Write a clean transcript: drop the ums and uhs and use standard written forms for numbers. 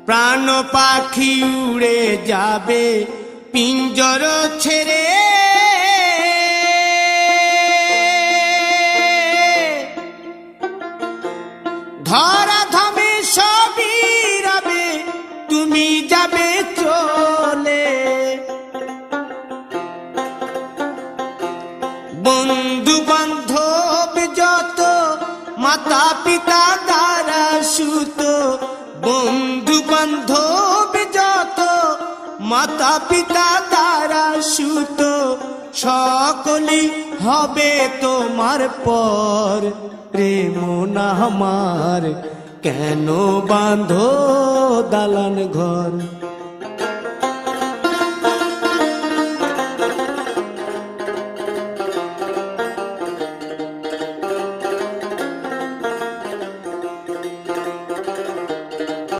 প্রাণ পাখি উড়ে যাবে পিঞ্জর ছেড়ে, ধরা ধামে সবই রবে, তুমি যাবে চলে। বন্ধু বান্ধব যত মাতা পিতা দ্বারা সুত, বন্ধু বান্ধব যত মাতা পিতা দ্বারা সুত, সকলেই হবে তোমার পর। রে মন আমার কেন বাঁধো দালান ঘর।